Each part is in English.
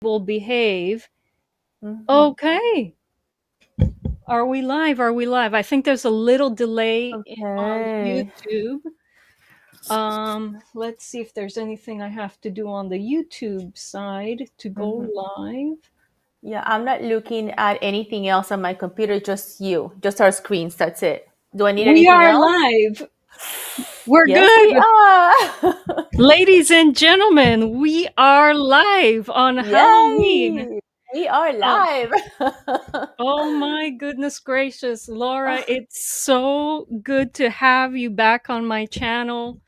will behave. Mhm. Okay. Are we live? Are we live? I think there's a little delay on Okay. YouTube. Let's see if there's anything I have to do on the YouTube side to go Mhm. live. Yeah, I'm not looking at anything else on my computer, just you, just our screens. That's it. Do I need We anything are else? live. We're Yes, we good. are. Ladies and gentlemen, we are live on Halloween. Yay! We are Um, live. oh my goodness gracious, Laura, it's so good to have you back on my channel.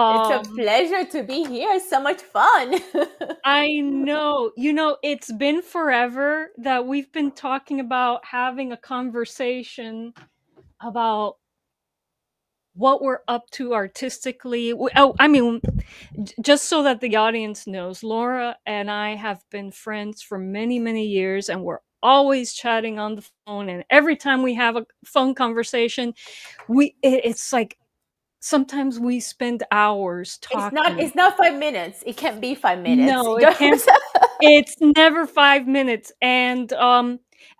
It's a Um, pleasure to be here. So much fun. I know. It's been forever that we've been talking about having a conversation about what we're up to artistically. Oh, I mean, just so that the audience knows, Laura and I have been friends for many, many years, and we're always chatting on the phone. And every time we have a phone conversation, it's like sometimes we spend hours It's not. talking. It's not 5 minutes. It can't be 5 minutes. No, it can't. It's never 5 minutes, and,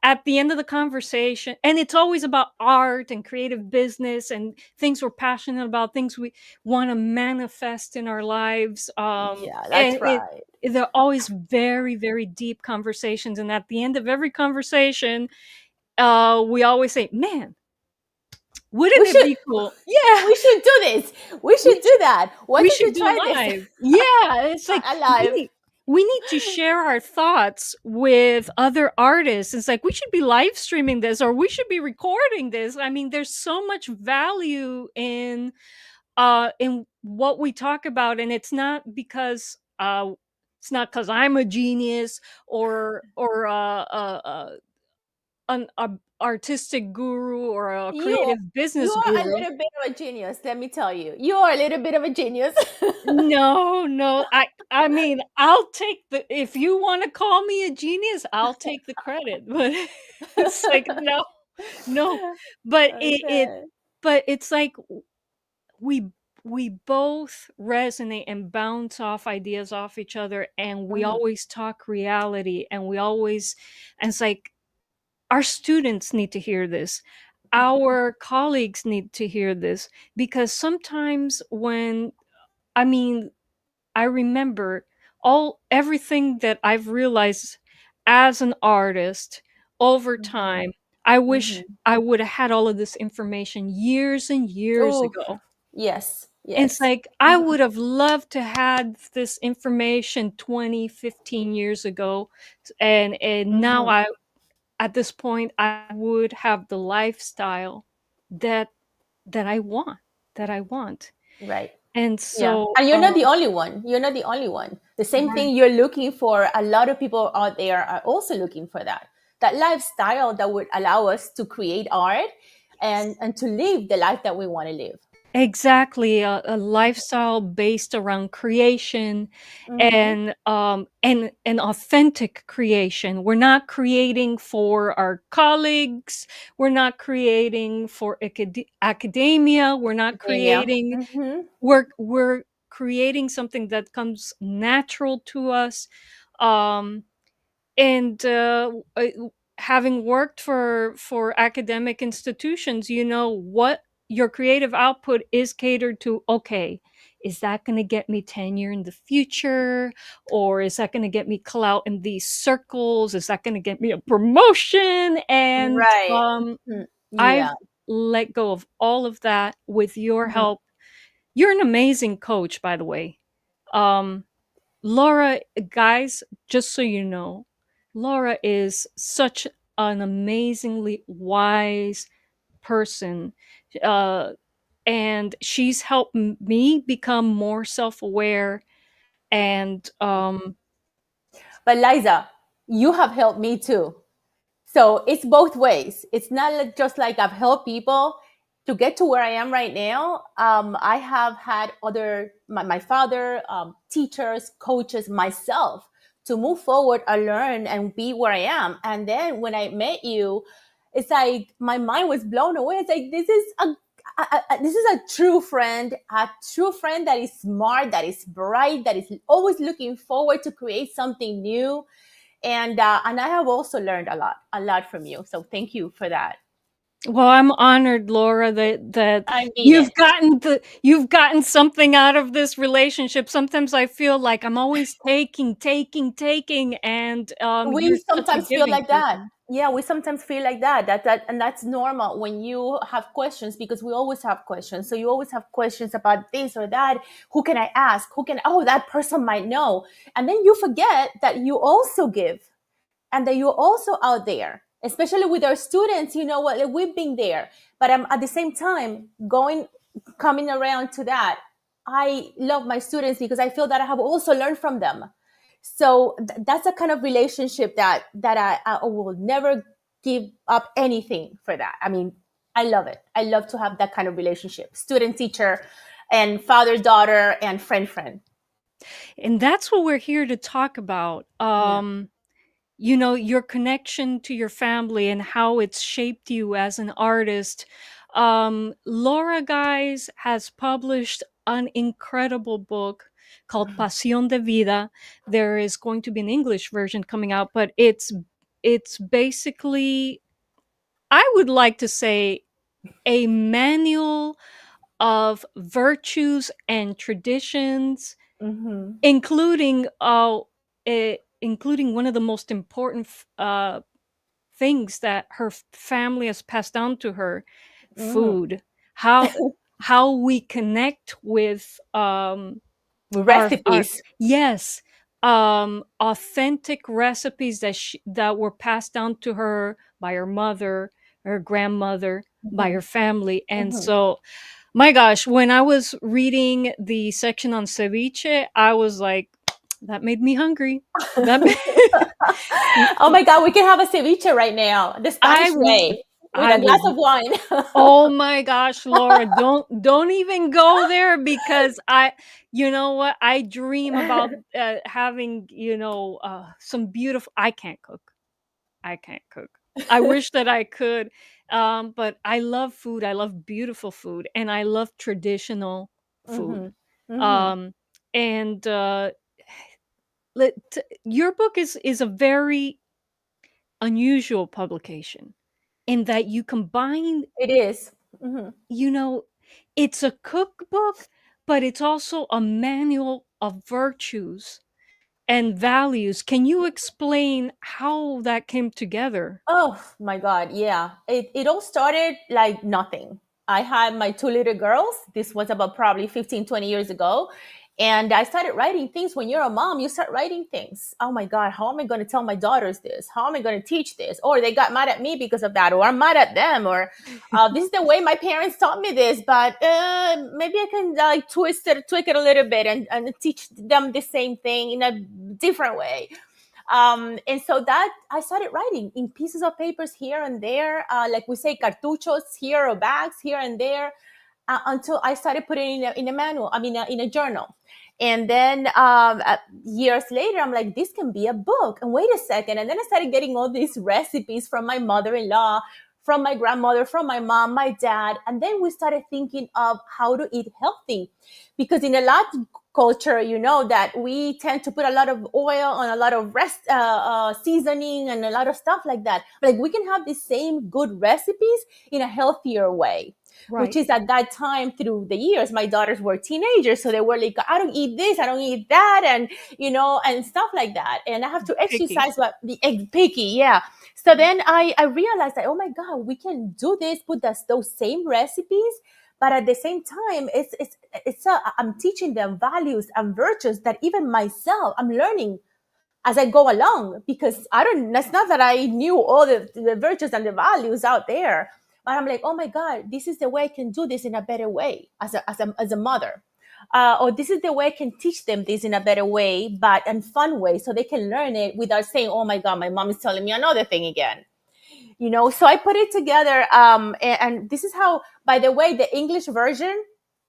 at the end of the conversation and it's always about art and creative business and things we're passionate about, things we wanna manifest in our lives, Yeah, and that's right. they're always very, very deep conversations, and at the end of every conversation, we always say, "Man, We wouldn't it should. be cool?" Yeah, we should do this. We We should do should that. Why we don't you should do try this? live. Yeah, it's like Alive. we need to share our thoughts with other artists. It's like we should be live streaming this or we should be recording this. I mean, there's so much value in what we talk about, and it's not because I'm a genius or an artistic guru or a You are, creative you business are a guru. little bit of a genius, let me tell you. You are a little bit of a genius. No, no. I mean, I'll take the if you wanna call me a genius, I'll take the credit, but it's like, no, no. But Okay. but it's like we we both resonate and bounce off ideas off each other, and we Mhm, always talk reality, and it's like our students need to hear this. Our colleagues need to hear this because sometimes when I mean I remember everything that I've realized as an artist over mhm, time. I wish mhm. I would have had all of this information years and years Oof. ago. Yes, And it's yes. like I would have loved to had this information 20, 15 years ago. And now Mhm. I at this point I would have the lifestyle that that I want, that I want. Right. And Yeah. so And you're not the only one. You're not the only one. The same right. thing you're looking for, a lot of people out there are also looking for that. That lifestyle that would allow us to create art and to live the life that we want to live. Exactly, a lifestyle based around creation Mm-hmm. and an authentic creation. We're not creating for our colleagues. We're not creating for academia. We're not Yeah. creating. Mm-hmm. We're creating something that comes natural to us. Um, and having worked for academic institutions, you know what your creative output is catered to. Okay, is that going to get me tenure in the future, or is that going to get me clout in these circles? Is that going to get me a promotion? And Right. Mhm. I've Yeah. let go of all of that with your Mhm. help. You're an amazing coach, by the way. um Laura, guys, just so you know, Laura is such an amazingly wise person. Uh, and she's helped me become more self aware. And But Liza, you have helped me too. So it's both ways. It's not just like I've helped people to get to where I am right now. I have had my father, teachers, coaches, myself to move forward and learn and be where I am. And then when I met you, it's like my mind was blown away. It's like this is a true friend that is smart, that is bright, that is always looking forward to create something new. And I have also learned a lot from you. So thank you for that. Well, I'm honored, Laura, that I mean it. you've gotten something out of this relationship. Sometimes I feel like I'm always taking, and you're We such a sometimes feel giving like that. person. Yeah, we sometimes feel like that. And that's normal when you have questions, because we always have questions. So you always have questions about this or that. Who can I ask? Who can, oh, that person might know. And then you forget that you also give, and that you're also out there, especially with our students. You know what, like, we've been there, but I'm at the same time coming around to that. I love my students because I feel that I have also learned from them. So that's a kind of relationship that I will never give up anything for that. I mean, I love it. I love to have that kind of relationship, student teacher and father daughter and friend. And that's what we're here to talk about. Yeah. Your connection to your family and how it's shaped you as an artist. Laura, guys, has published an incredible book called Pasión de Vida. There is going to be an English version coming out, but it's basically, I would like to say, a manual of virtues and traditions, Mm-hmm. including including one of the most important things that her family has passed down to her: Mm-hmm. food. How we connect with our Recipes. yes, authentic recipes that were passed down to her by her mother, her grandmother, by Mm-hmm. her family. And Mm-hmm. so, my gosh, when I was reading the section on ceviche, I was like, that made me hungry. That Oh my God, we can have a ceviche right now, the I Spanish w- way, with I a glass would. of wine. Oh my gosh, Laura, don't even go there, because you know what? I dream about having, some beautiful. I can't cook. I can't cook. I wish that I could. But I love food. I love beautiful food, and I love traditional food. Hmm. Hmm. Um, and your book is a very unusual publication in that you combine, It is. Hmm. you know, it's a cookbook, but it's also a manual of virtues and values. Can you explain how that came together? Oh my God, yeah. It all started like nothing. I had my two little girls. This was about probably 15, 20 years ago. And I started writing things. When you're a mom, you start writing things. Oh my God, how am I going to tell my daughters this? How am I going to teach this? Or they got mad at me because of that, or I'm mad at them, or this is the way my parents taught me this, but maybe I can like tweak it a little bit and teach them the same thing in a different way. And so that I started writing in pieces of papers here and there, like we say, cartuchos here or bags here and there, until I started putting it in a manual. I mean, in a journal. And then years later, I'm like, this can be a book. And wait a second. And then I started getting all these recipes from my mother-in-law, from my grandmother, from my mom, my dad. And then we started thinking of how to eat healthy. Because in a lot of culture, you know, that we tend to put a lot of oil on a lot of seasoning and a lot of stuff like that. But like, we can have the same good recipes in a healthier way, which Right. is at that time, through the years, my daughters were teenagers. So they were like, I don't eat this, I don't eat that. And, and stuff like that. And I have to Picky. exercise, but the egg picky. Yeah. So then I realized that, oh my God, we can do this, put those same recipes. But at the same time, I'm teaching them values and virtues that even myself, I'm learning as I go along, because that's not that I knew all the virtues and the values out there, but I'm like, oh my God, this is the way I can do this in a better way as a mother. Or this is the way I can teach them this in a better way, but in fun way, so they can learn it without saying, oh my God, my mom is telling me another thing again. So I put it together. And this is how, by the way, the English version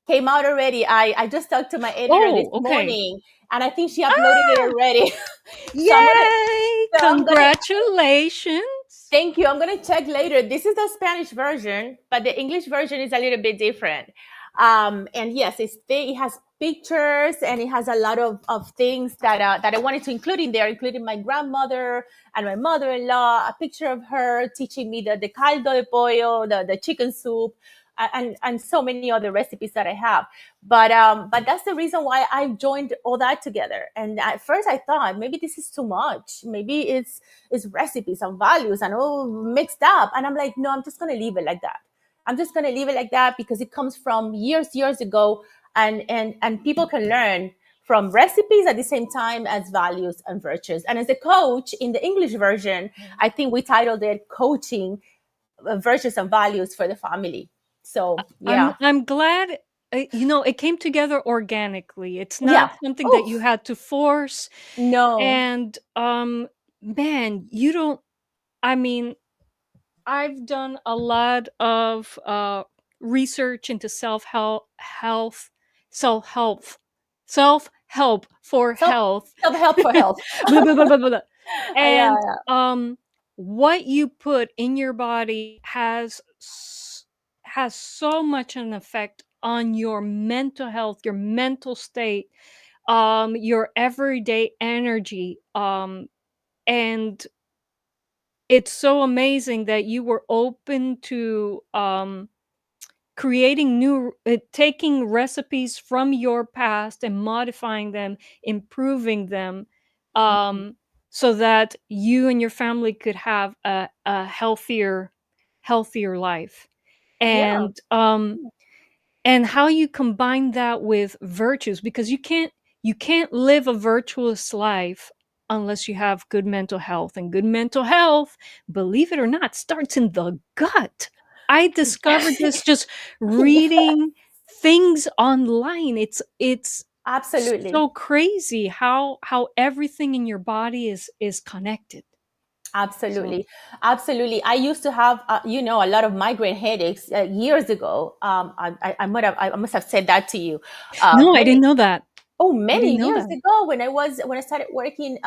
came out already. I just talked to my editor this Oh, okay. morning, and I think she uploaded it Ah! already. so I'm gonna Yay! so I'm gonna Congratulations. Thank you. I'm going to check later. This is the Spanish version, but the English version is a little bit different. And yes, it has pictures and it has a lot of things that I wanted to include in there, including my grandmother and my mother-in-law, a picture of her teaching me the caldo de pollo, the chicken soup, and so many other recipes that I have. But that's the reason why I joined all that together. And at first I thought maybe this is too much. Maybe it's recipes and values and all mixed up. And I'm like, no, I'm just gonna leave it like that. I'm just gonna leave it like that because it comes from years ago, and people can learn from recipes at the same time as values and virtues. And as a coach in the English version, I think we titled it "Coaching Virtues and Values for the Family." So yeah, I'm glad, it came together organically. It's not yeah. something that you Oof. had to force, No. and, man, you don't I mean, I've done a lot of, research into self-help self-help for Self health. self help for health. Blah, blah, blah, blah, blah, blah. Yeah, And, yeah. what you put in your body has so much an effect on your mental health, your mental state, your everyday energy, and it's so amazing that you were open to, creating taking recipes from your past and modifying them, improving them, Mhm. um, so that you and your family could have a healthier life. Yeah. And how you combine that with virtues, because you can't live a virtuous life unless you have good mental health, and good mental health, believe it or not, starts in the gut. I discovered this just Yeah. reading things online. It's Absolutely. so crazy how everything in your body is connected. So Absolutely. Absolutely. I used to have, a lot of migraine headaches years ago. I must have said that to you. no, I didn't Many know that. I didn't many know years that. ago, when I started working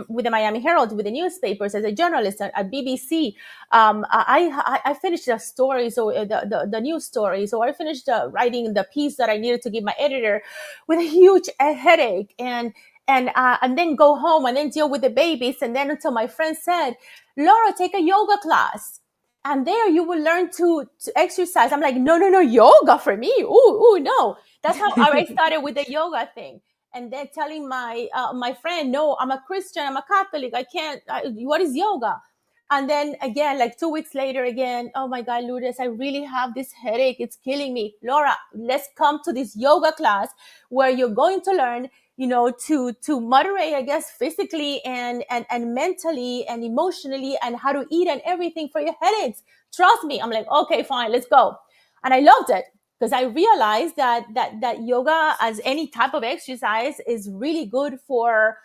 with the Miami Herald, with the newspapers as a journalist at BBC. I finished the story, so the news story. So I finished writing the piece that I needed to give my editor with a huge headache, and then go home and then deal with the babies, and then until my friend said, "Laura, take a yoga class." And there you will learn to exercise. I'm like, no, no, no, yoga for me. Ooh, no. That's how I started with the yoga thing. And then telling my friend, no, I'm a Christian, I'm a Catholic, I can't. What is yoga? And then again, like 2 weeks later, again, oh my God, Lourdes, I really have this headache. It's killing me. Laura, let's come to this yoga class where you're going to learn, to moderate, I guess, physically and mentally and emotionally, and how to eat and everything for your headaches. Trust me. I'm like, okay, fine, let's go. And I loved it because I realized that yoga, as any type of exercise, is really good for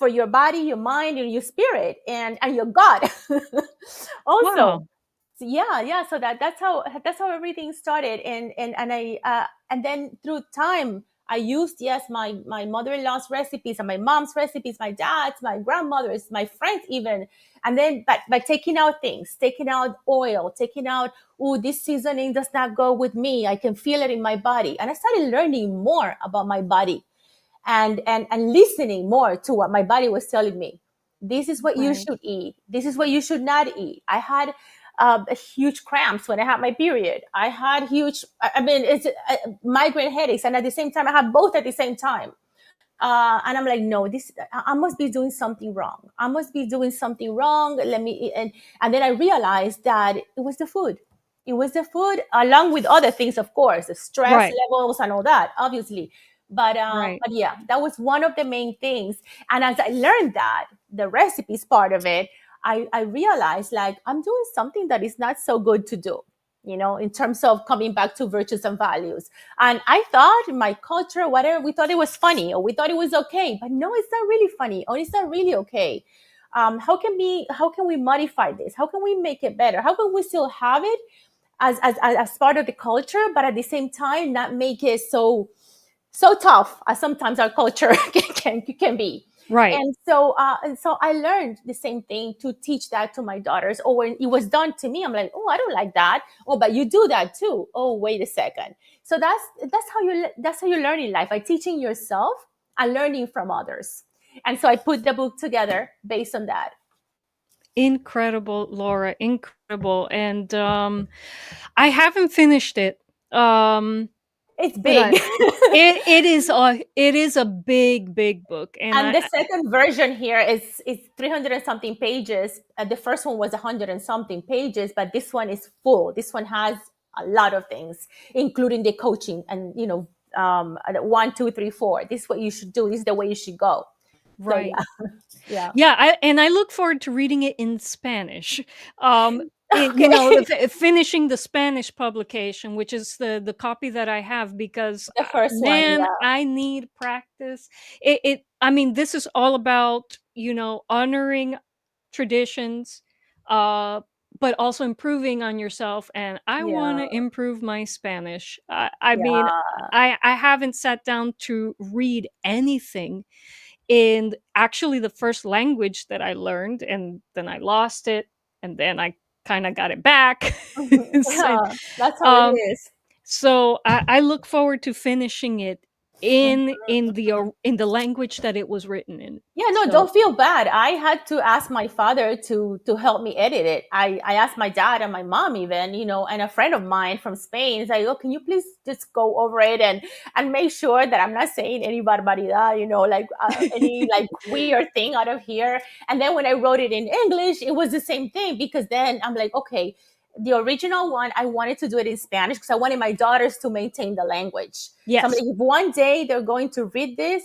your body, your mind, and your spirit, and your gut. Also, Wow. so yeah. So that's how everything started, and then through time I used, yes, my mother-in-law's recipes and my mom's recipes, my dad's, my grandmother's, my friends even. And then but by taking out things, taking out oil, taking out, oh, this seasoning does not go with me, I can feel it in my body, and I started learning more about my body, and listening more to what my body was telling me. This is what you Right. should eat, this is what you should not eat. I had huge cramps when I had my period. I had huge, I mean, it's migraine headaches, and at the same time I had both at the same time. And I'm like, no, this, I must be doing something wrong. I must be doing something wrong. Let me, and then I realized that it was the food. It was the food, along with other things, of course, the stress Right. levels and all that, obviously. Right. But yeah, that was one of the main things. And as I learned that, the recipes part of it, I realized, like, I'm doing something that is not so good to do, in terms of coming back to virtues and values. And I thought my culture, whatever, we thought it was funny, or we thought it was okay. But no, it's not really funny, or it's not really okay. How can we modify this? How can we make it better? How can we still have it as part of the culture, but at the same time not make it so tough as sometimes our culture can be? Right. And so I learned the same thing to teach that to my daughters. Or when it was done to me, I'm like, oh, I don't like that. Oh, but you do that too. Oh, wait a second. So that's how you learn in life, by teaching yourself and learning from others. And so I put the book together based on that. Incredible, Laura, incredible. And I haven't finished it. Um It's but big. it is a big, big book. And And the second version here is 300 and something pages. The first one was 100 and something pages, but this one is full. This one has a lot of things, including the coaching and, 1, 2, 3, 4. This is what you should do. This is the way you should go. So right. yeah, yeah. Yeah, I look forward to reading it in Spanish. Okay. Finishing the Spanish publication, which is the copy that I have, because The first one, man, yeah. I need practice. I mean, this is all about, honoring traditions, uh, but also improving on yourself. And I want Yeah, to improve my Spanish. I mean, yeah. I haven't sat down to read anything. And actually, the first language that I learned, and then I lost it, and then I kind of got it back. so, Yeah, that's how it um, is. so I look forward to finishing it in the language that it was written in. Yeah, no, So don't feel bad. I had to ask my father to help me edit it. I asked my dad and my mom even, and a friend of mine from Spain is like, oh, can you please just go over it and make sure that I'm not saying any barbaridad, like any like weird thing out of here. And then when I wrote it in English, it was the same thing, because then I'm like, okay, the original one, I wanted to do it in Spanish because I wanted my daughters to maintain the language. So I'm yes, like, if one day they're going to read this,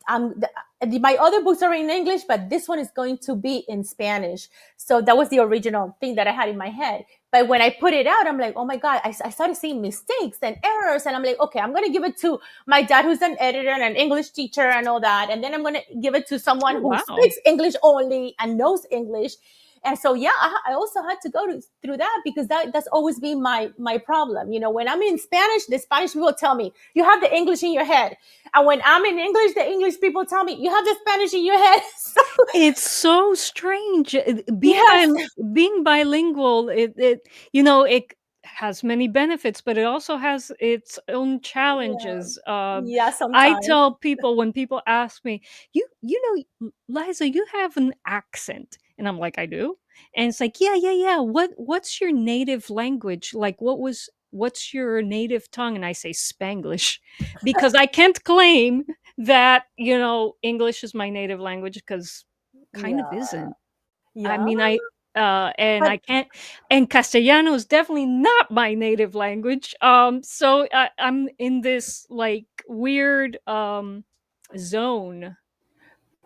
my other books are in English, but this one is going to be in Spanish. So that was the original thing that I had in my head. But when I put it out, I'm like, oh my God, I started seeing mistakes and errors. And I'm like, okay, I'm going to give it to my dad, who's an editor and an English teacher and all that. And then I'm going to give it to someone oh who wow, speaks English only and knows English. And so, yeah, I also had to through that, because that's always been my problem. When I'm in Spanish, the Spanish people tell me, you have the English in your head. And when I'm in English, the English people tell me, you have the Spanish in your head. So, it's so strange. yes. Being bilingual, it has many benefits, but it also has its own Yeah. challenges. Yeah, I sometimes. tell people, when people ask me, Liza, you have an accent, and I'm like, I do, and it's like, yeah, yeah, yeah. What's your native language? Like, what's your native tongue? And I say Spanglish, because I can't claim that English is my native language, because kind of Yeah. isn't. I Yeah. mean, and But I can't, and Castellano is definitely not my native language. So I'm in this like weird zone.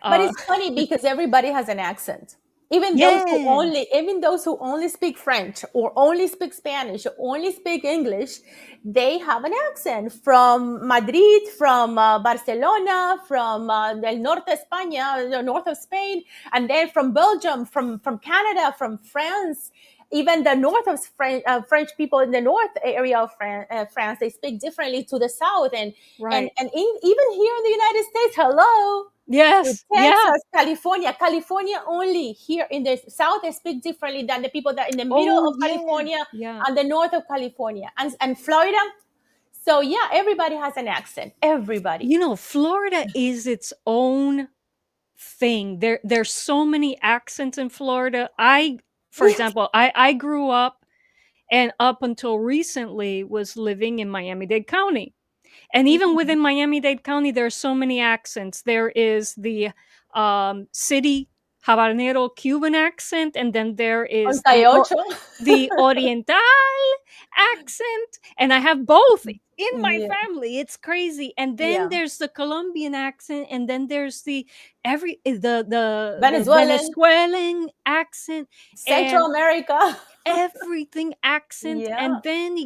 But Uh it's funny because everybody has an accent. yeah, Even those who only speak French or only speak Spanish or only speak English, they have an accent from Madrid, from Barcelona, from del norte España, the north of Spain, and then from Belgium, from Canada, from France. Even the north of French people in the north area of France, they speak differently to the south, right. even here in the United States. Hello, Yes, yeah. Texas, California only here in the south they speak differently than the people that in the middle Oh of yeah, California yeah. and the north of California and Florida. So yeah, everybody has an accent. Everybody. Florida is its own thing. There's so many accents in Florida. For example, I grew up, and up until recently was living in Miami-Dade County. And even within Miami-Dade County, there are so many accents. There is the city habanero Cuban accent, and then there On is Tayocho. the Oriental accent, and I have both in my Yeah, family. It's crazy. And then yeah. there's the Colombian accent, and then there's the Venezuelan, Venezuelan accent, Central and America. everything accent. Yeah. And then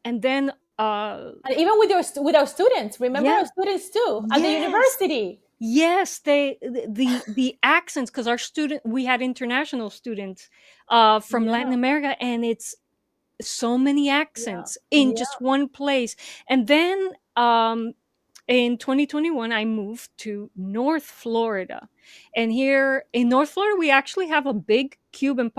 and then And even with our students, remember yeah, our students too at the yes, university. yes, the accents, because we had international students from Latin Yeah, America, and it's so many yeah, accents in yeah. just one place. And then in 2021, I moved to North Florida. And here in North Florida, we actually have a big Cuban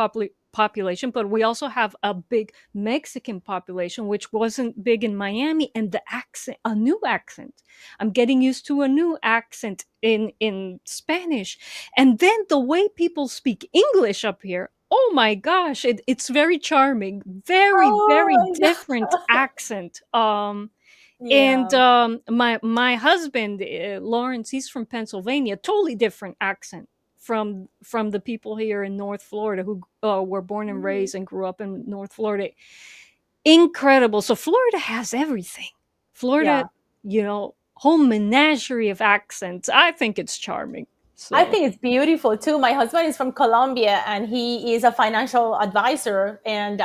population, but we also have a big Mexican population, which wasn't big in Miami. And the accent, a new accent. I'm getting used to a new accent in Spanish. And then the way people speak English up here, oh my gosh, it's very charming. Very, Oh very my different God. accent. And Yeah. my husband, Lawrence, he's from Pennsylvania, totally different accent from the people here in North Florida who were born and Mhm. raised and grew up in North Florida. Incredible. So Florida has everything. Florida, Yeah. whole menagerie of accents. I think it's charming. I So think it's beautiful too. My husband is from Colombia, and he is a financial advisor. And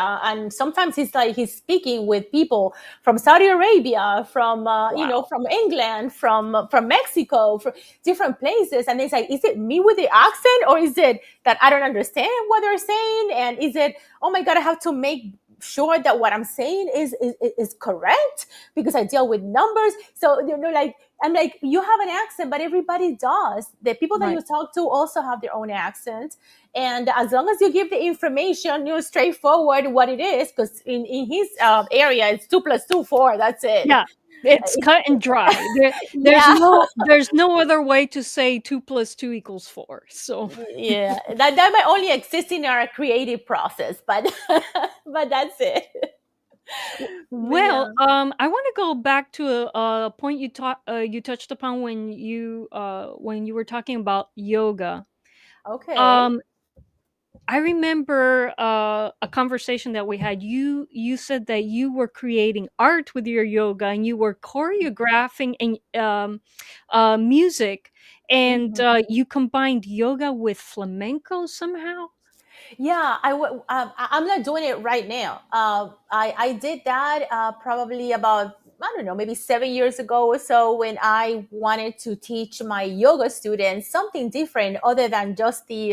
sometimes he's speaking with people from Saudi Arabia, from wow. from England, from Mexico, from different places. And it's like, is it me with the accent, or is it that I don't understand what they're saying? And is it, oh my God, I have to make sure that what I'm saying is correct because I deal with numbers. So like, I'm like, you have an accent, but everybody does. The people that Right. you talk to also have their own accent. And as long as you give the information, straightforward what it is, because in his area, it's 2 + 2, 4. That's it. Yeah. It's cut and dry. There's Yeah, no other way to say 2 + 2 = 4. So yeah. That might only exist in our creative process, but but that's it. But well, yeah. I want to go back to a point you touched upon when you were talking about yoga. Okay. Um, I remember a conversation that we had. You said that you were creating art with your yoga, and you were choreographing and music, and Mhm. you combined yoga with flamenco somehow. Yeah, I'm not doing it right now. I did that probably about, I don't know, maybe 7 years ago or so, when I wanted to teach my yoga students something different other than just the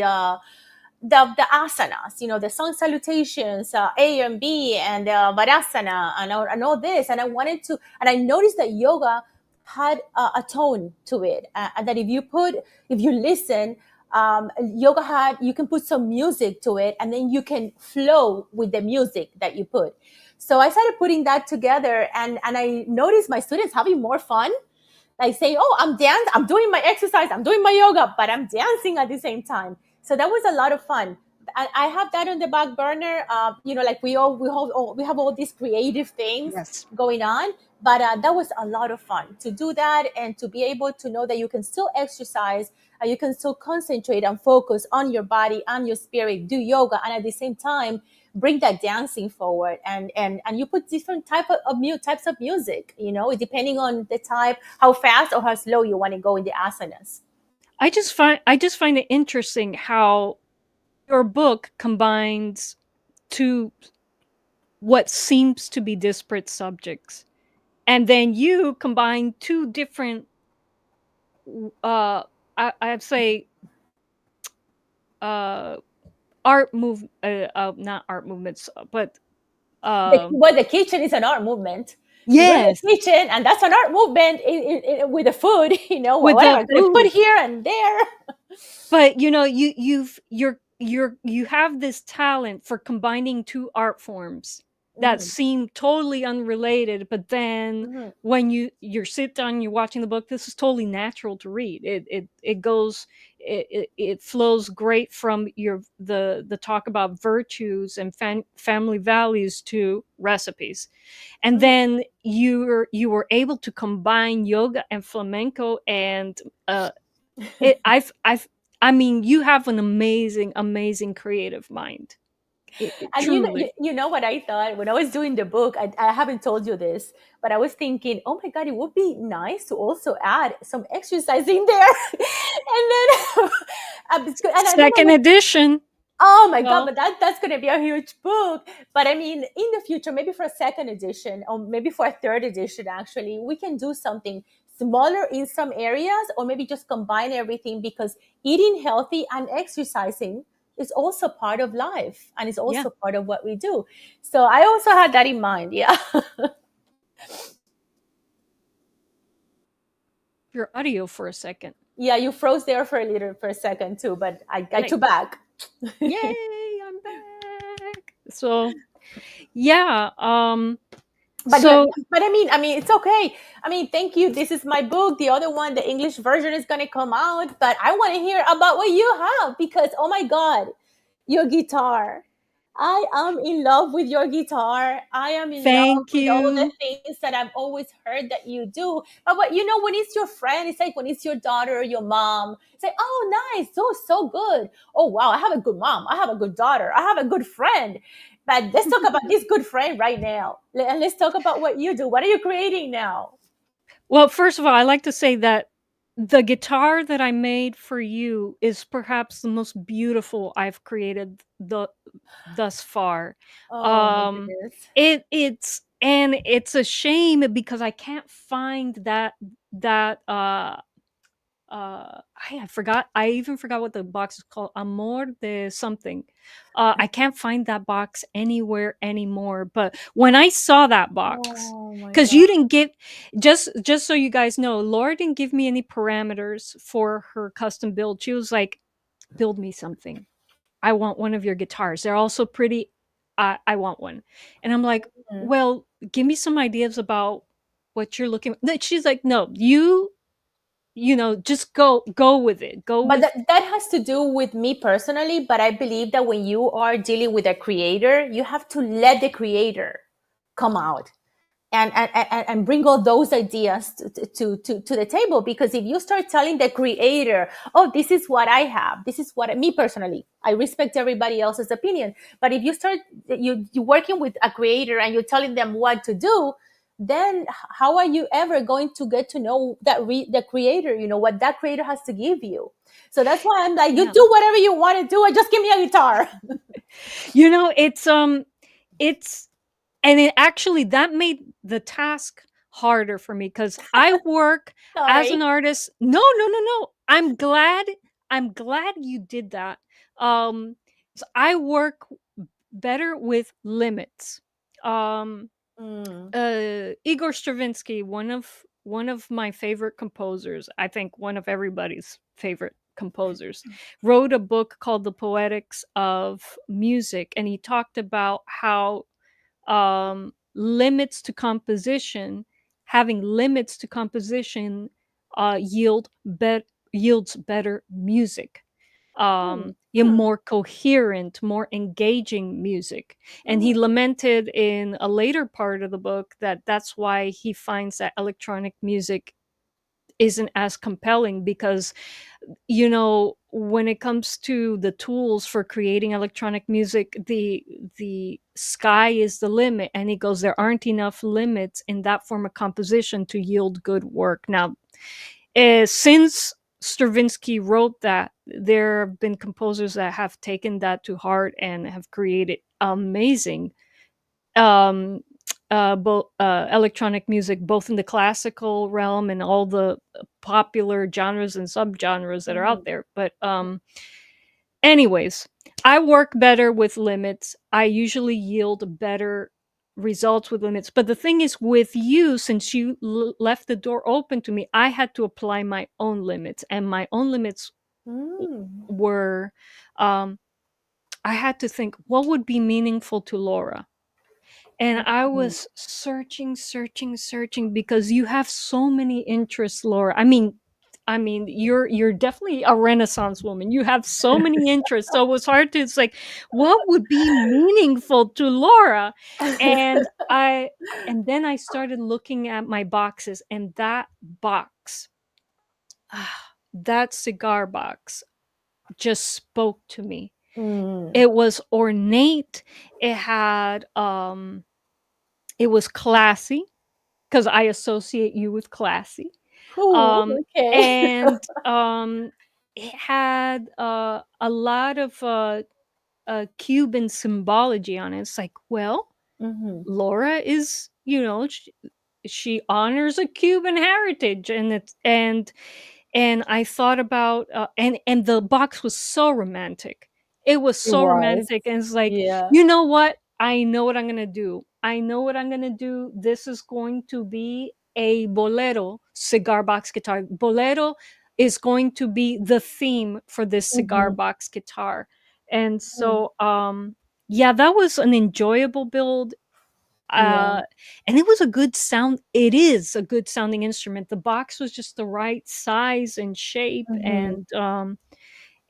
asanas, the sun salutations, A and B, and Varasana, and all this. And I wanted to, and I noticed that yoga had a tone to it, and that if you listen, yoga had, you can put some music to it, and then you can flow with the music that you put. So I started putting that together, and I noticed my students having more fun, like say, "Oh, I'm doing my exercise, I'm doing my yoga, but I'm dancing at the same time." So that was a lot of fun. I have that on the back burner. Like we have all these creative things Yes. going on, but that was a lot of fun to do that, and to be able to know that you can still exercise, you can still concentrate and focus on your body and your spirit, do yoga, and at the same time bring that dancing forward. And you put different types of music, depending on the type, how fast or how slow you want to go in the asanas. I just find it interesting how your book combines two what seems to be disparate subjects, and then you combine two different uh I'd say uh not art movements, but um The kitchen is an art movement. You go to yes, the kitchen, and that's an art movement with the food. with What am the I going to put food. here and there? But you have this talent for combining two art forms that Mhm, seem totally unrelated, but then mhm, when you sit down, you're watching the book, this is totally natural to read. It flows great from the talk about virtues and family values to recipes. And mhm. then you were able to combine yoga and flamenco, and uh I mean, you have an amazing, amazing creative mind. And Truly. you know what I thought when I was doing the book? I haven't told you this, but I was thinking, oh my God, it would be nice to also add some exercise in there. And then, and then I Second was, edition. oh my God, Well, but that's going to be a huge book. But I mean, in the future, maybe for a second edition, or maybe for a third edition, actually, we can do something smaller in some areas, or maybe just combine everything, because eating healthy and exercising is also part of life, and it's yeah. also part of what we do. So I also had that in mind. Yeah. your audio for a second. Yeah, you froze there for a little for a second too, but I got Like, you back. yay, I'm back. So yeah, But yeah, so but I mean, it's okay. I mean, thank you. This is my book. The other one, the English version, is gonna come out. But I want to hear about what you have because, oh my god, your guitar. I am in love with your guitar. I am in love thank with all the you. things that I've always heard that you do. But what you know, when it's your friend, it's like when it's your daughter or your mom. It's like, oh, nice, so good. Oh wow, I have a good mom. I have a good daughter. I have a good friend. But let's talk about this good friend right now. And let's talk about what you do. What are you creating now? Well, first of all, I like to say that the guitar that I made for you is perhaps the most beautiful I've created thus far. Oh my Um, goodness. it's a shame because I can't find that I forgot. I even forgot what the box is called. Amor de something. I can't find that box anywhere anymore. But when I saw that box, Oh my because god. you didn't give, just so you guys know, Laura didn't give me any parameters for her custom build. She was like, "Build me something. I want one of your guitars. They're also pretty. I want one." And I'm like, Mhm. "Well, give me some ideas about what you're looking." She's like, "No, just go with it, go But with." that has to do with me personally. But I believe that when you are dealing with a creator, you have to let the creator come out and bring all those ideas to the table. Because if you start telling the creator, oh, this is what I have, this is what me personally, I respect everybody else's opinion, but if you start you working with a creator and you're telling them what to do, then how are you ever going to get to know the creator, what that creator has to give you? So that's why I'm like, you Yeah. do whatever you want to do and just give me a guitar. It's and it actually that made the task harder for me because I work as Sorry. an artist. No, no, no, no. I'm glad you did that. Um, I work better with limits. Um, Mm. Igor Stravinsky, one of my favorite composers, I think one of everybody's favorite composers, wrote a book called The Poetics of Music, and he talked about how limits to composition, having limits to composition, yields better music, Mm. more coherent, more engaging music. And he Mm. lamented in a later part of the book that that's why he finds that electronic music isn't as compelling because when it comes to the tools for creating electronic music, the sky is the limit, and he goes, there aren't enough limits in that form of composition to yield good work. Now, since Stravinsky wrote that, there have been composers that have taken that to heart and have created amazing um both electronic music, both in the classical realm and all the popular genres and subgenres that are out Mhm. there. But anyways, I work better with limits. I usually yield better results with limits. But the thing is, with you, since you left the door open to me, I had to apply my own limits, and my own limits Mm. were um I had to think what would be meaningful to Laura. And I Mhm. was searching, searching, searching because you have so many interests, Laura. I mean, you're definitely a Renaissance woman. You have so many interests. So it was hard to, it's like, what would be meaningful to Laura? And then I started looking at my boxes, and that box, that cigar box just spoke to me. Mm. It was ornate. It had it was classy because I associate you with classy. Ooh, Um, okay. and it had a lot of Cuban symbology on it. It's like, well, Mhm. Laura is, she honors a Cuban heritage, and I thought about and the box was so romantic. It was It so was. romantic, and it's like, Yeah. you know what? I know what I'm gonna do. I know what I'm gonna do. This is going to be a bolero cigar box guitar. Bolero is going to be the theme for this cigar Mhm. box guitar. And Mm. so yeah, that was an enjoyable build. Yeah. uh and it was a good sound. It is a good sounding instrument. The box was just the right size and shape. Mhm.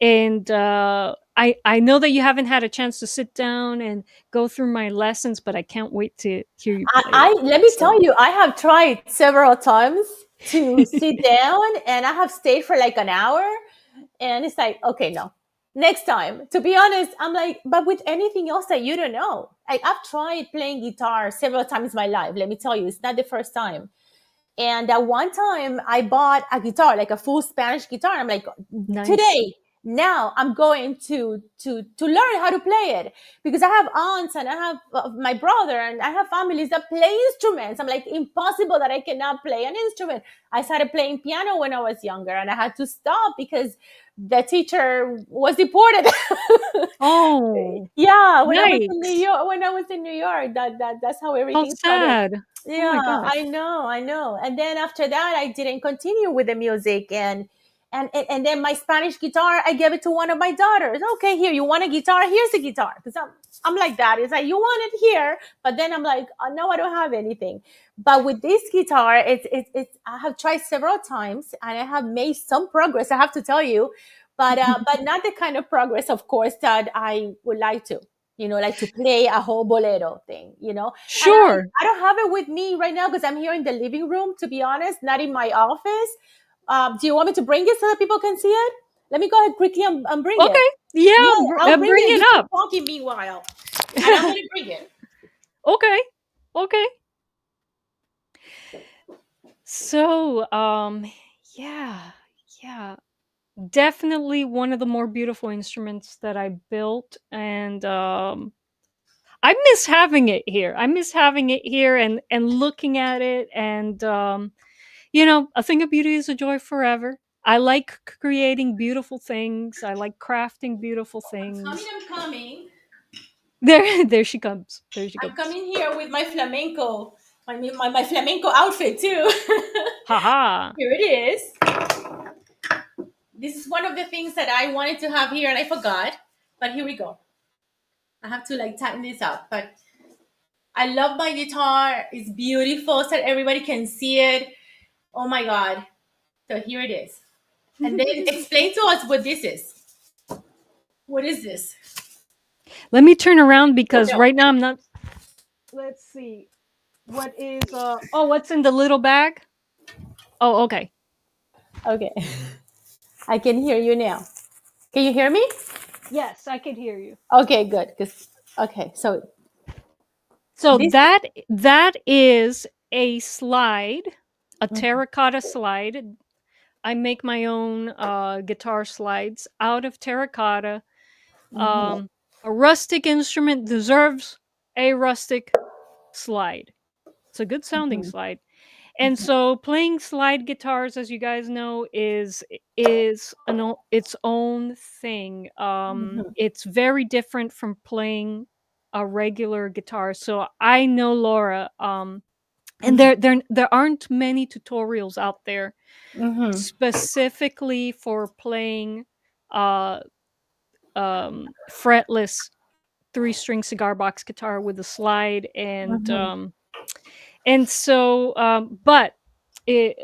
And I know that you haven't had a chance to sit down and go through my lessons, but I can't wait to hear you play it. I let me So tell you, I have tried several times to sit down, and I have stayed for like an hour, and it's like, okay, no, next time. To be honest, I'm like, but with anything else that you don't know, like I've tried playing guitar several times in my life. Let me tell you, it's not the first time. And at one time, I bought a guitar, like a full Spanish guitar. I'm like, nice. today, now I'm going to learn how to play it, because I have aunts and I have my brother and I have families that play instruments. I'm like, impossible that I cannot play an instrument. I started playing piano when I was younger, and I had to stop because the teacher was deported. Oh, Yeah, when I was in New yikes. York, that's how How everything started. sad. Oh Yeah, my gosh. I know. And then after that, I didn't continue with the music, and then my Spanish guitar, I gave it to one of my daughters. Okay, here, you want a guitar? Here's a guitar. Because I'm like that. It's like, you want it here, but then I'm like, oh, no, I don't have anything. But with this guitar, it's I have tried several times, and I have made some progress. I have to tell you, but not the kind of progress, of course, that I would like to. Like to play a whole bolero thing. And Sure. I don't have it with me right now because I'm here in the living room. To be honest, not in my office. Do you want me to bring it so that people can see it? Let me go ahead quickly and bring it. Okay. Yeah, Yeah, I'll bring bring it. it You keep up. talking meanwhile, and I'm gonna bring it. Okay. Okay. So, yeah. Yeah. Definitely one of the more beautiful instruments that I built. And I miss having it here. I miss having it here and looking at it. And a thing of beauty is a joy forever. I like creating beautiful things. I like crafting beautiful I'm coming. things. I'm coming. There she comes. There she I'm comes. coming here with my flamenco. My flamenco outfit too. Haha. Here it is. This is one of the things that I wanted to have here and I forgot. But here we go. I have to like tighten this up. But I love my guitar. It's beautiful so that everybody can see it. Oh my God. So here it is. And then explain to us what this is. What is this? Let me turn around Oh because no. right now I'm not. Let's see. What is oh, what's in the little bag? Oh, okay. Okay. I can hear you now. Can you hear me? Yes, I can hear you. Okay, good. Okay, so So this. that is a slide, a Mhm, terracotta slide. I make my own guitar slides out of terracotta. mhm, Um, a rustic instrument deserves a rustic slide. It's a good sounding mhm, slide. And so playing slide guitars, as you guys know, is its own thing. mhm, It's very different from playing a regular guitar. So I know Laura, and mhm, there aren't many tutorials out there mhm, specifically for playing uh fretless three-string cigar box guitar with a slide. mhm, And so, but it,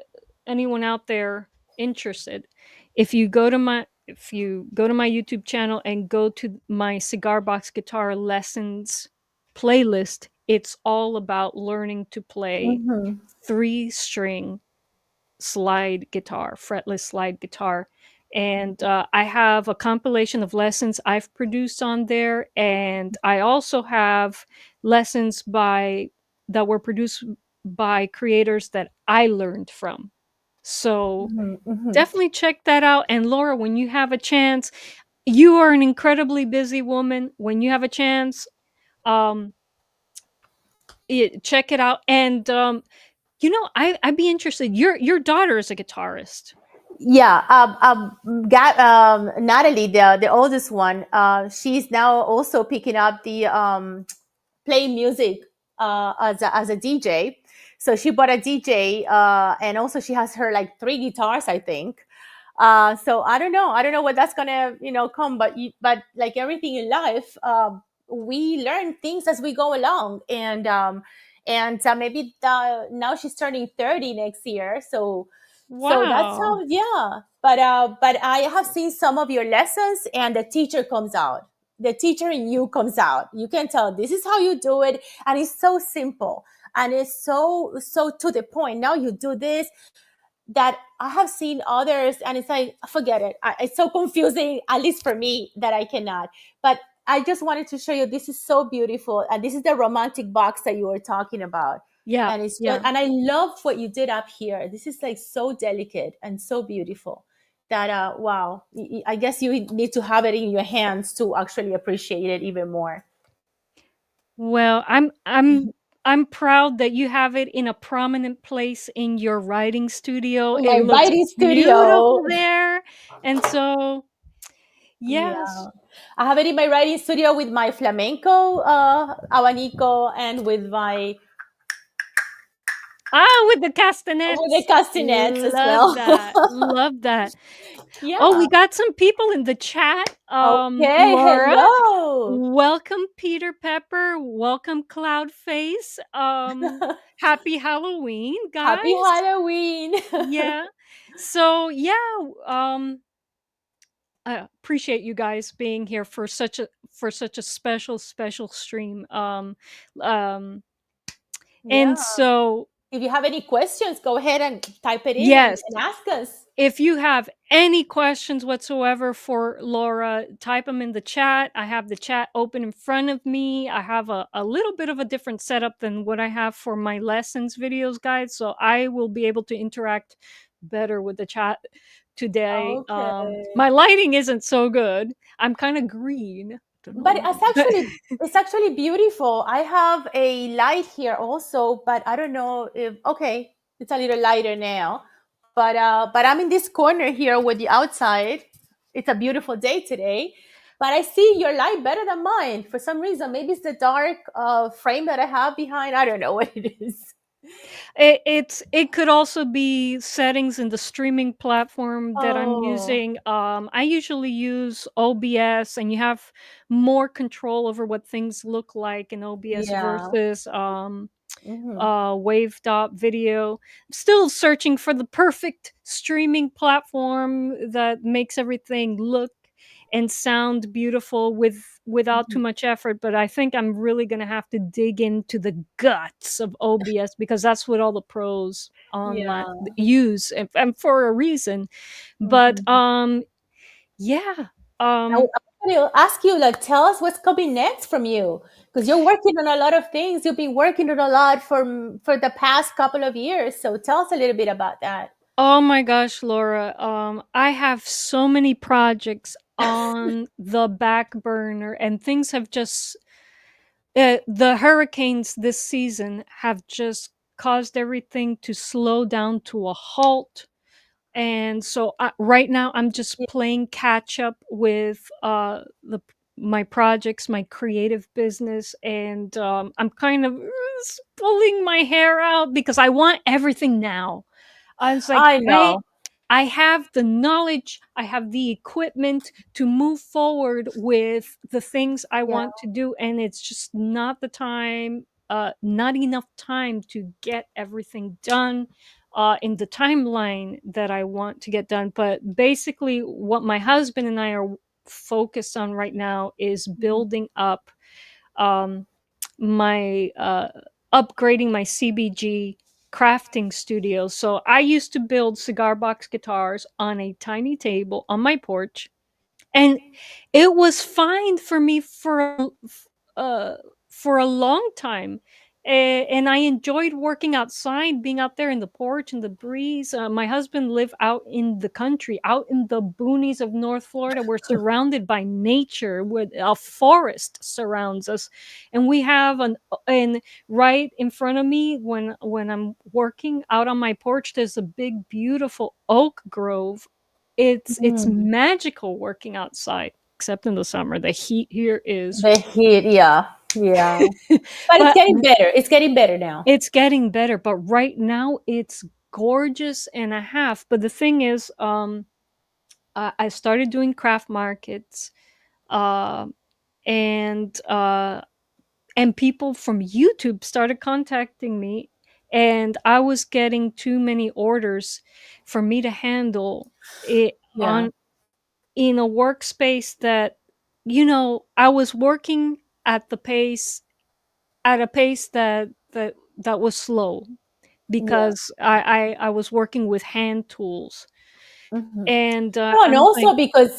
anyone out there interested, if you go to my YouTube channel and go to my cigar box guitar lessons playlist, it's all about learning to play mhm, three-string slide guitar, fretless slide guitar. And I have a compilation of lessons I've produced on there, and I also have lessons by that were produced by creators that I learned from. So mhm, mhm. definitely check that out. And Laura, when you have a chance, you are an incredibly busy woman. When you have a chance, um, check it out. And I'd be interested. Your daughter is a guitarist. Yeah, got Natalie, the oldest one. She's now also picking up the playing music as a DJ. So she bought a DJ, and also she has her like three guitars, I think. So I don't know what that's gonna come, but but like everything in life, we learn things as we go along, and maybe now she's turning 30 next year, so that's Wow. how, yeah. But I have seen some of your lessons, and the teacher comes out. The teacher in you comes out. You can tell this is how you do it, and it's so simple, and it's so to the point. Now you do this, that I have seen others, and it's like, forget it. It's so confusing, at least for me, that I cannot. But I just wanted to show you, this is so beautiful, and this is the romantic box that you were talking about. Yeah, And it's just, yeah. and I love what you did up here. This is like so delicate and so beautiful that wow. I guess you need to have it in your hands to actually appreciate it even more. Well, I'm proud that you have it in a prominent place in your writing studio. My It looks writing studio. beautiful there. And so, yes. Yeah. I have it in my writing studio with my flamenco abanico, and With the with the castanets. castanets as Love well. that. Love that. Oh, Yeah. we got some people in the chat. Okay. Laura, Hello. welcome Peter Pepper, welcome Cloudface. Happy Halloween, Happy guys. Halloween. Yeah. So, yeah, um I appreciate you guys being here for such a special stream. Um Yeah. and so If you have any questions, go ahead and type it in, yes, and ask us. if you have any questions whatsoever for Laura, type them in the chat. I have the chat open in front of me. I have a little bit of a different setup than what I have for my lessons videos, guys. So I will be able to interact better with the chat today. Okay. My lighting isn't so good. I'm kind of green. Don't know But why. But it's actually beautiful. I have a light here also, but I don't know if, okay, it's a little lighter now. But I'm in this corner here with the outside. It's a beautiful day today. But I see your light better than mine for some reason. Maybe it's the dark frame that I have behind. I don't know what it is. it could also be settings in the streaming platform that I'm Oh, using. I usually use OBS, and you have more control over what things look like in OBS yeah. versus Hmm. wave dot video. Still searching for the perfect streaming platform that makes everything look and sound beautiful without too much effort, but I think I'm really going to have to dig into the guts of OBS because that's what all the pros online Yeah. use, and for a reason. But Hmm. yeah. I um want to ask you, like, tell us what's coming next from you, because you're working on a lot of things. You've been working on a lot for the past couple of years. So tell us a little bit about that. Oh my gosh, Laura. I have so many projects on the back burner, and things have just the hurricanes this season have just caused everything to slow down to a halt. And so right now I'm just Yeah. playing catch up with the my projects, my creative business, and I'm kind of pulling my hair out because I want everything now. I was like, I know. I have the knowledge, I have the equipment to move forward with the things I Yeah. want to do, and it's just not the time, not enough time to get everything done in the timeline that I want to get done. But basically, what my husband and I are focused on right now is Mhm. building up um, my upgrading my CBG crafting studio. So I used to build cigar box guitars on a tiny table on my porch, and it was fine for me uh, for a long time. And I enjoyed working outside, being out there in the porch and the breeze. My husband lived out in the country, out in the boonies of North Florida. We're surrounded by nature, with a forest surrounds us, and we have and right in front of me when I'm working out on my porch, there's a big, beautiful oak grove. It's Mm. magical working outside, except in the summer. The heat here is The heat, yeah. Yeah. But it's But getting better. It's getting better now. it's getting better, but right now it's gorgeous and a half. But the thing is, I started doing craft markets, uh, and people from YouTube started contacting me, and I was getting too many orders for me to handle it Yeah. on in a workspace that, I was working at the pace at a pace that was slow, Yeah. because I was working with hand tools, Mhm. and No, and I'm like,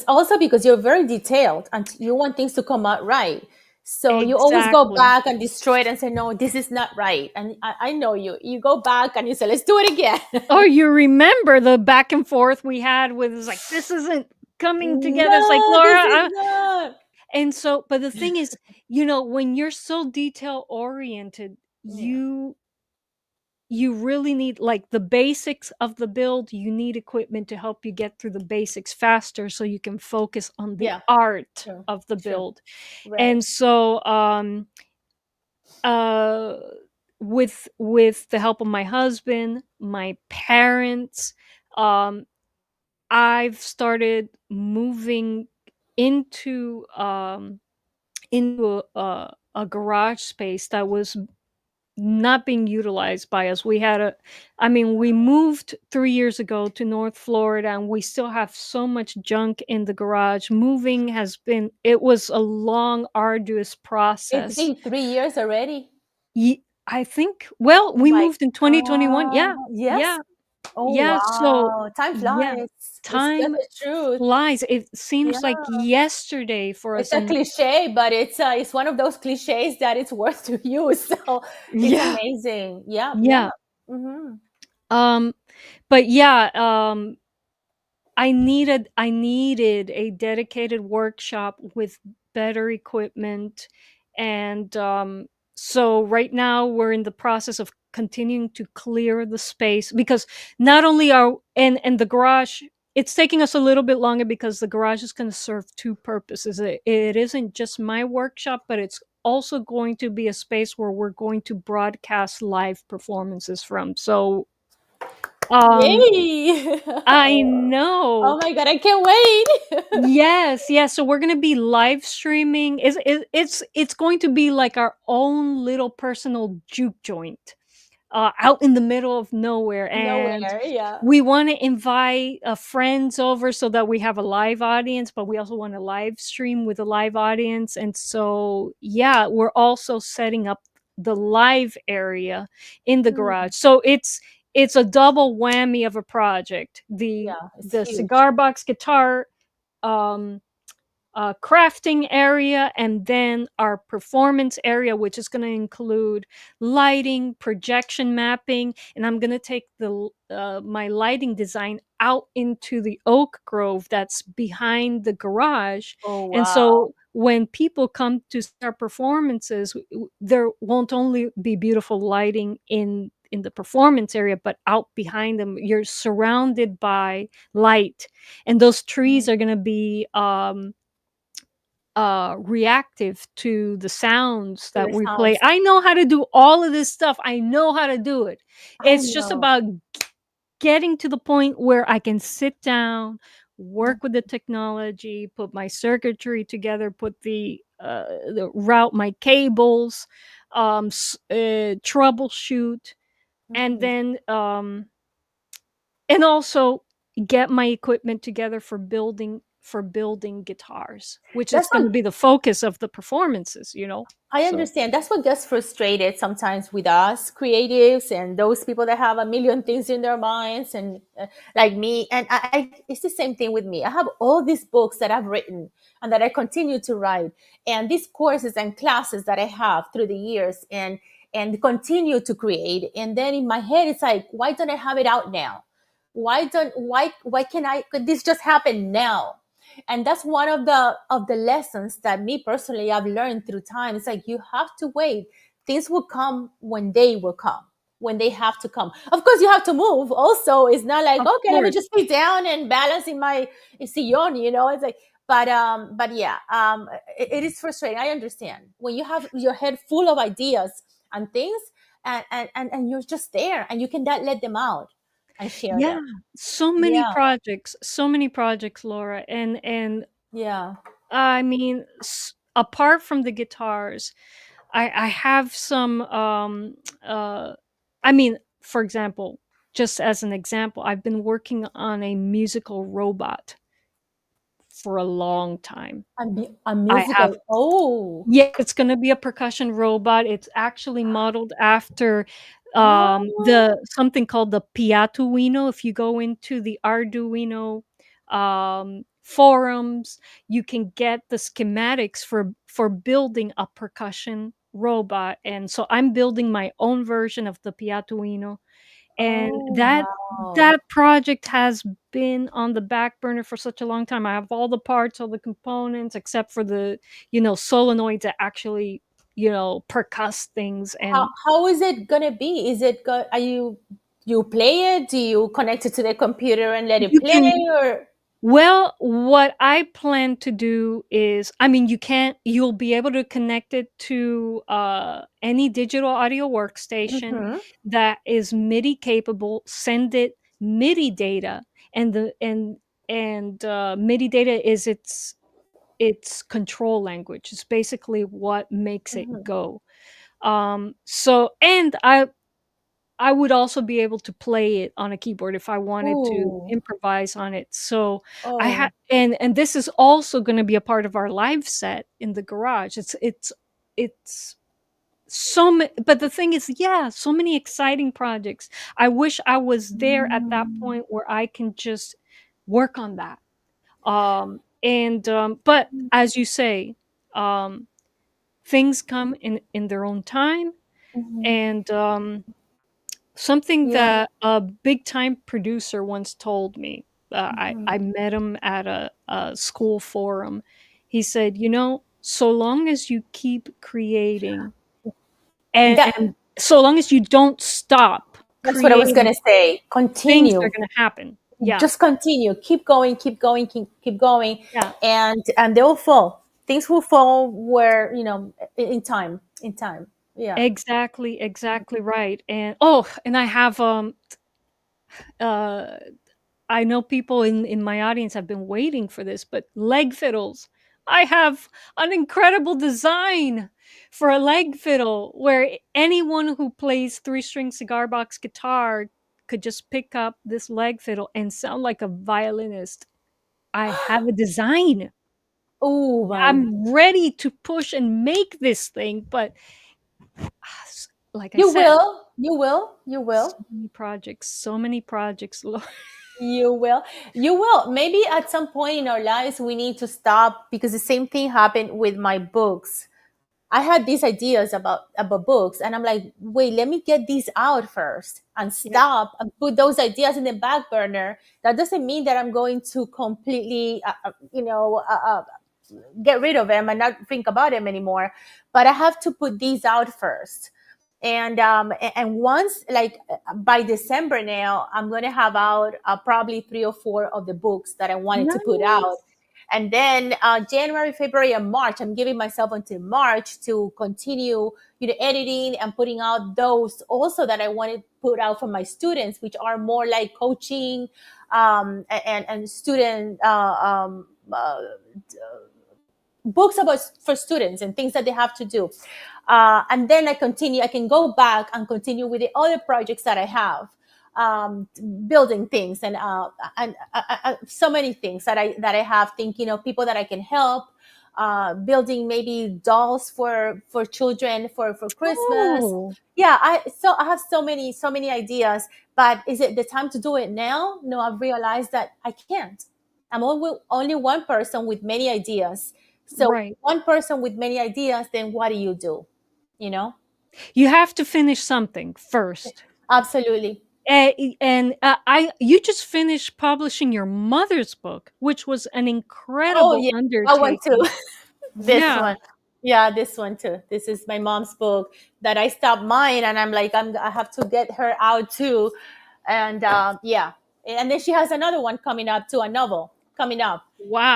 also because you're very detailed and you want things to come out right. So you always go exactly. back and destroy it and say, no, this is not right. And I know you. You go back and you say, let's do it again. Oh, you remember the back and forth we had with, it's like, this isn't coming together. It's like, No, Laura, this is not. and so, but the thing is, when you're so detail oriented, Yeah. you really need, like, the basics of the build. You need equipment to help you get through the basics faster, so you can focus on the Yeah. art True. of the True. build. Right. And so, uh with the help of my husband, my parents, um I've started moving into a garage space that was not being utilized by us. We moved 3 years ago to North Florida, and we still have so much junk in the garage. Moving it was a long, arduous It's process. been 3 years already. I think, well, Oh we my moved in 2021. God. Yeah. Yes. Yeah. Oh Yeah. So, wow. Time yeah. flies. It's just Time the truth. flies. It Yeah. seems like yesterday for It's us, a and cliche, but it's one of those cliches that it's worth to use. So it's yeah. amazing. Yeah, yeah. Yeah. Hmm. Um, but yeah, I needed a dedicated workshop with better equipment, and so right now we're in the process of continuing to clear the space, because not only are and the garage, it's taking us a little bit longer because the garage is going to serve two purposes. It isn't just my workshop, but it's also going to be a space where we're going to broadcast live performances from. So, um Yay! I Oh know. my god, I can't wait. Yes, yes. So we're gonna be live streaming. It's going to be like our own little personal juke joint, out in the middle of nowhere, and Nowhere, yeah. we want to invite friends over so that we have a live audience, but we also want to live stream with a live audience. And so, yeah, we're also setting up the live area in the Mm, garage. So it's a double whammy of a project. The yeah, it's the huge. cigar box guitar, um crafting area, and then our performance area, which is going to include lighting, projection mapping, and I'm going to take the my lighting design out into the oak grove that's behind the garage. Oh And wow. so when people come to see our performances, there won't only be beautiful lighting in the performance area, but out behind them you're surrounded by light, and those trees Mm, are going to be reactive to the sounds to that the we play. sounds. I know how to do all of this stuff. I know how to do it. I It's just know. about getting to the point where I can sit down, work Mm. with the technology, put my circuitry together, put the route my cables, troubleshoot, and Mhm. then and also get my equipment together for building guitars, which is That's going to what be the focus of the performances, I so understand. That's what gets frustrated sometimes with us creatives and those people that have a million things in their minds, and like me. And it's the same thing with me. I have all these books that I've written and that I continue to write, and these courses and classes that I have through the years, and continue to create. And then in my head, it's like, why don't I have it out now? Why can I? Could this just happen now? And that's one of the lessons that me personally I've learned through time. It's like you have to wait. Things will come when they will come, when they have to come. Of course, you have to move also. It's not like, of okay, let me course. just sit down and balance in my sillon. It's like, but yeah, it is frustrating. I understand when you have your head full of ideas and things, and you're just there and you can not let them out and share Yeah, them. Yeah, so many projects, Laura, and yeah. I mean, apart from the guitars, I have some I mean, for example, just as an example, I've been working on a musical robot for a long time. A I have musical. Oh, Yeah, it's gonna be a percussion robot. It's actually modeled after, oh. the something called the Piatuino. If you go into the Arduino, forums, you can get the schematics for building a percussion robot, and so I'm building my own version of the Piatuino, and Oh, that wow. project has been on the back burner for such a long time. I have all the parts, all the components, except for the, solenoids that actually, percuss things, and How is it gonna be? Is it are you play it? Do you connect it to the computer and let it you play, can or? well, what I plan to do is, I mean, you'll be able to connect it to, any digital audio workstation Mm-hmm, that is MIDI capable, send it MIDI data, and MIDI data is its control language. It's basically what makes it mm-hmm. go. So, and I would also be able to play it on a keyboard if I wanted to Ooh, improvise on it. So I had oh. and this is also gonna be a part of our live set in the garage. It's but the thing is, yeah, so many exciting projects. I wish I was there at that Mm. point where I can just work on that. But as you say, um, things come in their own time, Mhm. and something Yeah. that a big time producer once told me, Mhm. I met him at a school forum. He said, so long as you keep creating, That and so long as you don't stop that's what I was creating, gonna say. things are Continue. going to happen. Yeah. Just continue. Keep going. Keep going. Keep going. Yeah. And they will fall. Things will fall where in time. In time. Yeah. Exactly, exactly right. And oh, and I have uh I know people in my audience have been waiting for this, but leg fiddles. I have an incredible design for a leg fiddle where anyone who plays three-string cigar box guitar could just pick up this leg fiddle and sound like a violinist. I have a design. Oh my. I'm ready to push and make this thing, but like I You said, will. You will. You will. so many projects. You will. You will. Maybe at some point in our lives we need to stop, because the same thing happened with my books. I had these ideas about books, and I'm like, wait, let me get these out first and Yep, stop and put those ideas in the back burner. That doesn't mean that I'm going to completely, get rid of them and not think about them anymore. But I have to put these out first. And once, like, by December now, I'm going to have out probably 3 or 4 of the books that I wanted to put out. nice. And then January, February, and March, I'm giving myself until March to continue, editing and putting out those also that I want to put out for my students, which are more like coaching, and student books about for students and things that they have to do. And then I can go back and continue with the other projects that I have, um, building things, and so many things that I have, thinking of people that I can help, building maybe dolls for children for Christmas. Oh, Yeah, I have so many ideas, but is it the time to do it now? No, I've realized that I can't. I'm only one person with many ideas. So right. one person with many ideas, then what do you do? You know? You have to finish something first. Absolutely. And you just finished publishing your mother's book, which was an Oh incredible yeah, that one too. undertaking. This Yeah, one. Yeah, this one too. This is my mom's book that I stopped mine, and I'm like, I have to get her out too. And yeah. And then she has another one coming up too, a novel. coming up.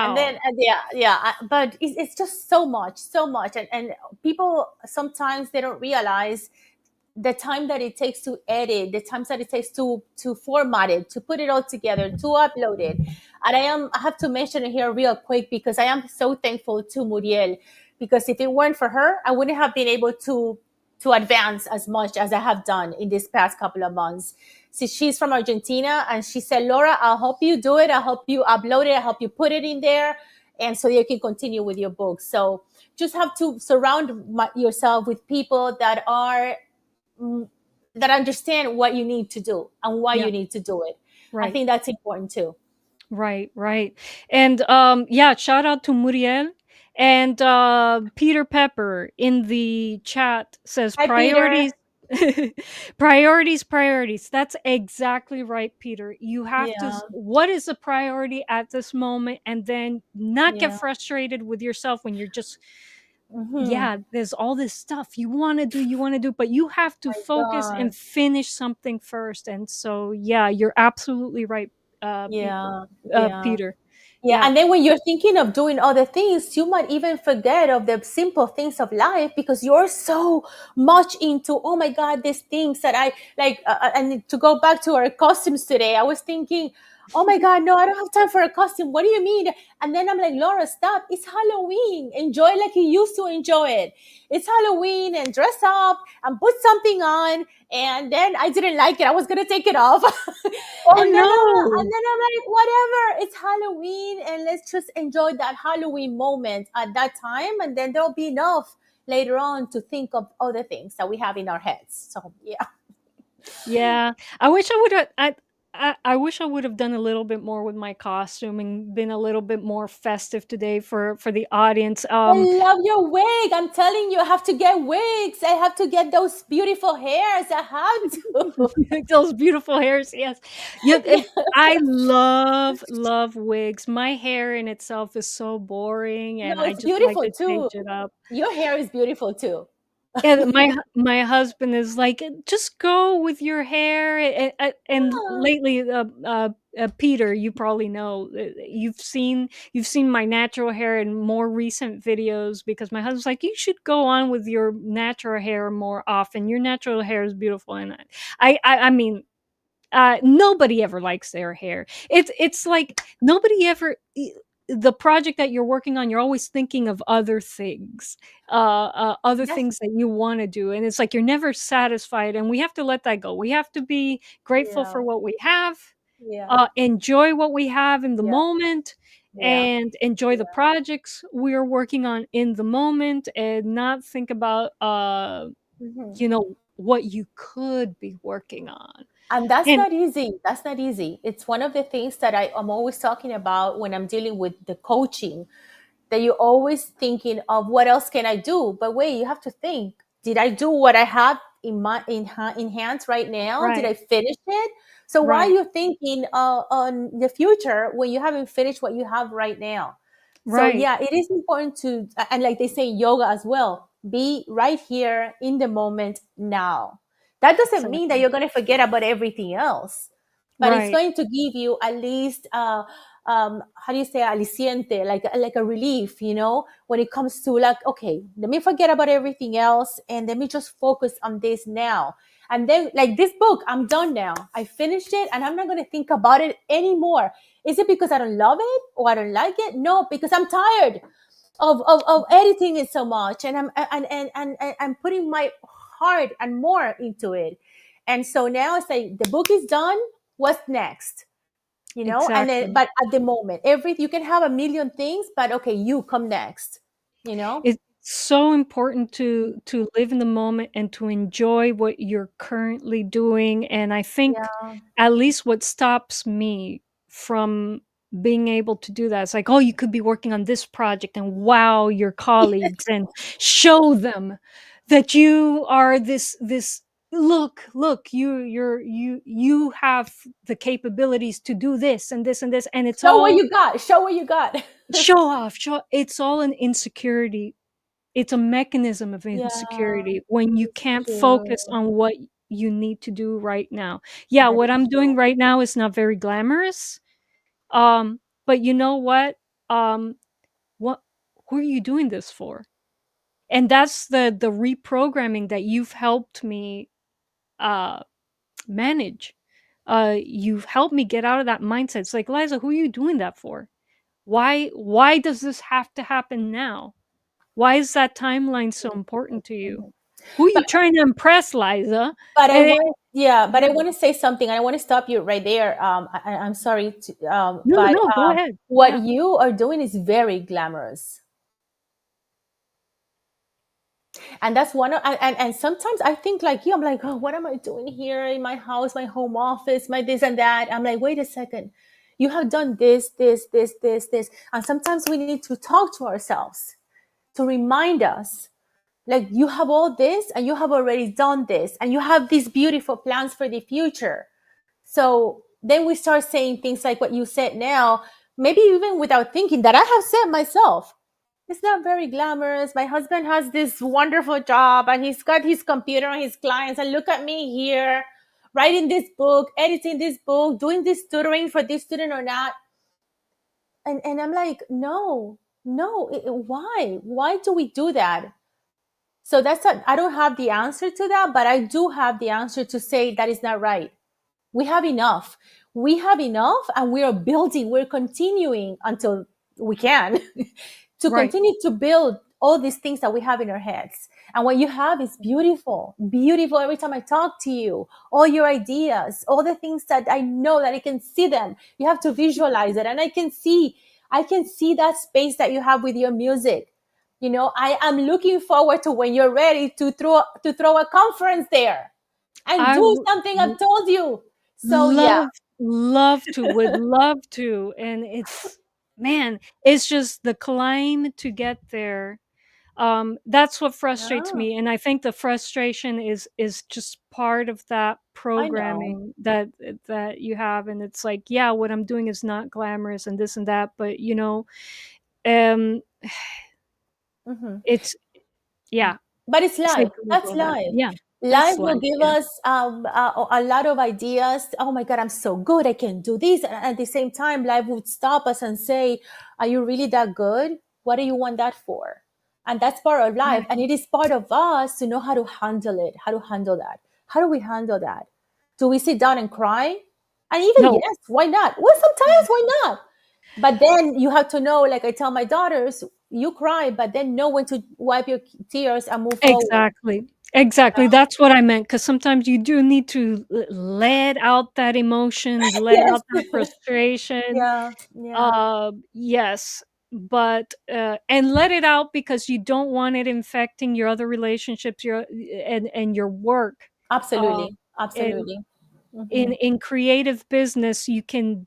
And then Wow. yeah, yeah, but it's just so much, so much, and people sometimes they don't realize the time that it takes to edit, the times that it takes to format it, to put it all together, to upload it. And I have to mention it here real quick because I am so thankful to Muriel, because if it weren't for her, I wouldn't have been able to advance as much as I have done in this past couple of months. See, she's from Argentina, and she said, Laura, I'll help you do it. I'll help you upload it. I'll help you put it in there. And so you can continue with your book. So just have to surround yourself with people mm, that understand what you need to do and why Yeah, you need to do it. I right. think that's important too. Right, right. And yeah, shout out to Muriel. And Peter Pepper in the chat says Hi, Peter. priorities. Priorities, priorities. That's exactly right, Peter. You have to Yeah, what is a priority at this moment, and then not get yeah. frustrated with yourself when you're just, Hmm. yeah, there's all this stuff you want to do, but you have to My focus God. and finish something first. And so yeah, you're absolutely right, Yeah, yeah. Peter. Yeah, Yeah. and then when you're thinking of doing other things, you might even forget of the simple things of life because you're so much into, oh my God, these things that I like. And to go back to our costumes today, I was thinking, oh my God, no, I don't have time for a costume. What do you mean? And then I'm like, Laura, stop. It's Halloween. Enjoy like you used to enjoy it. It's Halloween, and dress up and put something on. And then I didn't like it. I was going to take it off. Oh And then I'm like, whatever, it's Halloween, and let's just enjoy that Halloween moment at that time, and then there'll be enough later on to think of other things that we have in our heads. So yeah. yeah. I wish I would have. I wish I would have done a little bit more with my costume and been a little bit more festive today for the audience. I love your wig. I'm telling you, I have to get wigs. I have to get those beautiful hairs. I have to. Those beautiful hairs, yes. Yeah, Yeah. I love wigs. My hair in itself is so boring, No, and I it's just like beautiful to too. change it up. Your hair is beautiful too. Yeah, my husband is like, "Just go with your hair." And Yeah. lately, Peter, you probably know, you've seen my natural hair in more recent videos because my husband's like, "You should go on with your natural hair more often. Your natural hair is beautiful." And I mean, nobody ever likes their hair. It's like nobody ever the project that you're working on, you're always thinking of other That's things that you want to do, and it's like you're never satisfied. And we have to let that go. We have to be grateful yeah. for what we have, Yeah. enjoy what we have in the Yeah. moment, Yeah. and enjoy the Yeah. projects we are working on in the moment, and not think about Mhm. what you could be working on. And that's And not easy. That's not easy. It's one of the things that I'm always talking about when I'm dealing with the coaching, that you're always thinking of what else can I do? But wait, you have to think, did I do what I have in hands right now? Did I right, finish it? So why are right, you thinking on the future when you haven't finished what you have right now? So right. yeah, it is important to, and like they say in yoga as well, be right here in the moment now. That doesn't mean that Exactly. you're going to forget about everything else, but it's Right. going to give you at least how do you say aliciente, like a relief, when it comes to like, okay, let me forget about everything else and let me just focus on this now. And then like this book, I'm done now. I finished it and I'm not going to think about it anymore. Is it because I don't love it or I don't like it? No, because I'm tired of editing it so much, and I'm putting my heart and more into it. And so now it's like the book is done. What's next? And then Exactly. but at the moment, every you can have a million things, but okay, you come next. You know? It's so important to live in the moment and to enjoy what you're currently doing, and I think Yeah. at least what stops me from being able to do that, it's like, "Oh, you could be working on this project and wow your colleagues and show them that you are this look, you have the capabilities to do this and this and this," and it's Show what all you got. Show what you got. it's all an insecurity. It's a mechanism of Yeah, insecurity when you it's can't focus true. on what you need to do right now. Yeah, That what is I'm doing true. right now is not very glamorous. Um, but you know um what who are you doing this for? And that's the reprogramming that you've helped me uh manage. You've helped me get out of that mindset. It's like, Liza, who are you doing that for? Why does this have to happen now? Why is that timeline so important to you? Mhm. Who are But you trying to impress, Liza? but I And it, want, yeah, but yeah. I want to say something, and I want to stop you right there. I'm sorry to, No, but no, go ahead. what Yeah. you are doing is very glamorous. And that's one of, and sometimes I think like you, I'm like, oh, what am I doing here in my house, my home office, my this and that. I'm like, wait a second, you have done this, and sometimes we need to talk to ourselves to remind us, like, you have all this and you have already done this and you have these beautiful plans for the future. So then we start saying things like what you said now, maybe even without thinking, that I have said myself. It's not very glamorous. My husband has this wonderful job and he's got his computer and his clients. And look at me here, writing this book, editing this book, doing this tutoring for this student or not. And I'm like, no, no, why? Why do we do that? So I don't have the answer to that, but I do have the answer to say that is not right. We have enough. We have enough, and we are building, we're continuing until we can to Right. continue to build all these things that we have in our heads. And what you have is beautiful, beautiful. Every time I talk to you, all your ideas, all the things that I know that I can see them, you have to visualize it. And I can see that space that you have with your music. You know, I am looking forward to when you're ready to throw a conference there and I do w- something I've told you. So yeah, love love to would love to, and it's, man, it's just the climb to get there. That's what frustrates yeah, me, and I think the frustration is just part of that I know. programming that you have, and it's like, yeah, what I'm doing is not glamorous and this and that, but um Hmm. it's, yeah, But it's life. That's psychological, that, life. yeah, Life that's will life, give yeah. us a lot of ideas. Oh my God, I'm so good. I can do this. And at the same time, life would stop us and say, are you really that good? What do you want that for? And that's part of life. And Right. it is part of us to know how to handle it, how to handle that. How do we handle that? Do we sit down and cry? And even No. yes, why not? Well, sometimes why not? But then you have to know, like I tell my daughters, you cry, but then know when to wipe your tears and move forward. Exactly. Exactly, that's what I meant. Because sometimes you do need to let out that emotion, let Yes. out that frustration. Yeah. Yeah. Yes, but, and let it out because you don't want it infecting your other relationships, and your work. Um, Absolutely. and Absolutely. Hmm. in creative business, you can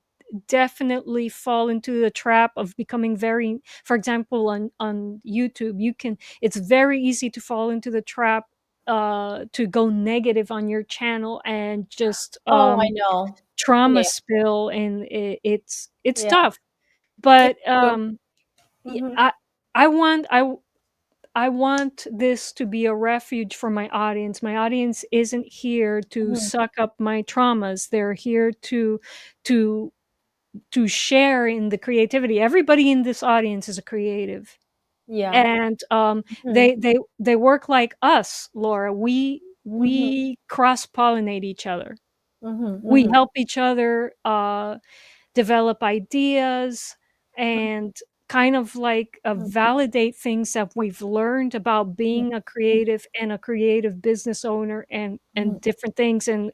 definitely fall into the trap of becoming very, for example, on YouTube, it's very easy to fall into the trap, to go negative on your channel and just, Oh, I know. trauma Yeah. spill, and it's Yeah. tough. It's But, true. y Hmm. I want I want this to be a refuge for my audience. My audience isn't here to Hmm. suck up my traumas. They're here to to share in the creativity. Everybody in this audience is a creative. Yeah. And, Hmm. they work like us, Laura. Hmm. We cross-pollinate each other. Hmm. We Hmm. help each other, develop ideas, and kind of like, validate things that we've learned about being a creative and a creative business owner, and Hmm. different things, and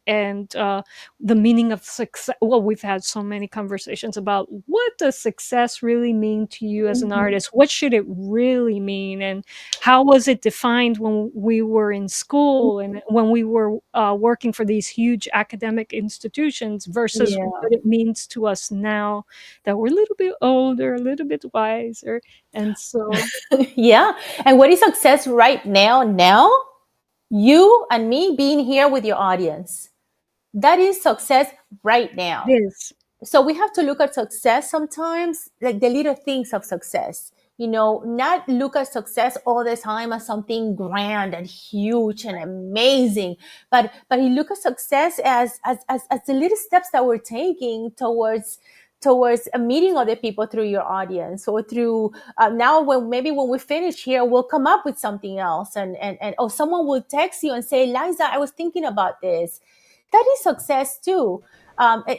the meaning of success. Well, we've had so many conversations about what does success really mean to you as an Hmm. artist? What should it really mean? And how was it defined when we were in school and when we were, working for these huge academic institutions versus Yeah. what it means to us now that we're a little bit older, a little bit wiser, and so Yeah. And what is success right now? Now, you and me being here with your audience. That is success right now. this. So we have to look at success sometimes, like the little things of success. You know, not look at success all the time as something grand and huge and amazing, but you look at success as the little steps that we're taking towards towards meeting other people through your audience, or through now when maybe when we finish here, we'll come up with something else, and or someone will text you and say, Liza, I was thinking about this. That is success too.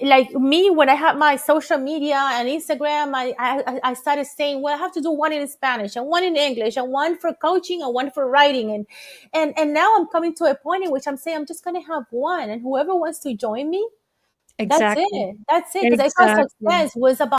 Like me, when I had my social media and Instagram, I started saying, well, I have to do one in Spanish and one in English and one for coaching and one for writing, and now I'm coming to a point in which I'm saying I'm just going to have one, and whoever wants to join me, that's Exactly. it. That's it. Because I thought Exactly. success was about